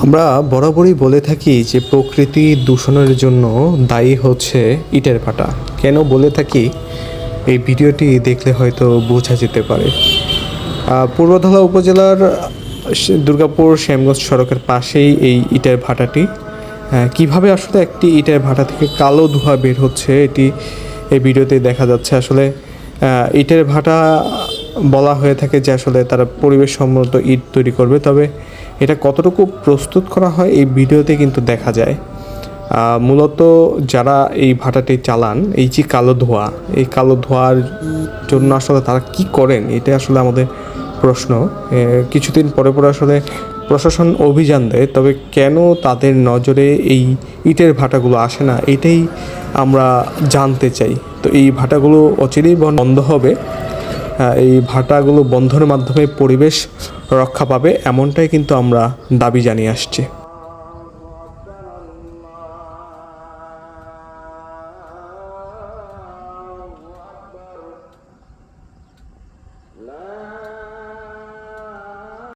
আমরা বরাবরই বলে থাকি যে প্রকৃতি দূষণের জন্য দায়ী হচ্ছে ইটের ভাটা। কেন বলে থাকি এই ভিডিওটি দেখলে হয়তো বোঝা যেতে পারে। পূর্বধলা উপজেলার দুর্গাপুর শ্যামগঞ্জ সড়কের পাশেই এই ইটের ভাটাটি। কিভাবে আসলে একটি ইটের ভাটা থেকে কালো ধোঁয়া বের হচ্ছে এটি এই ভিডিওতে দেখা যাচ্ছে। আসলে ইটের ভাটা বলা হয়ে থাকে যে আসলে তারা পরিবেশ সম্মত ইট তৈরি করবে, তবে এটা কতটুকু প্রস্তুত করা হয় এই ভিডিওতে কিন্তু দেখা যায়। মূলত যারা এই ভাটাটি চালান, এই যে কালো ধোঁয়া, এই কালো ধোঁয়ার জন্য আসলে তারা কি করেন, এটা আসলে আমাদের প্রশ্ন। কিছুদিন পরে পরে আসলে প্রশাসন অভিযান দেয়, তবে কেন তাদের নজরে এই ইটের ভাটাগুলো আসে না এটাই আমরা জানতে চাই। তো এই ভাটাগুলো অচিরেই বন্ধ হবে। এই ভাটাগুলো বন্ধের মাধ্যমে পরিবেশ রক্ষা পাবে, এমনটাই কিন্তু আমরা দাবি জানিয়ে আসছি।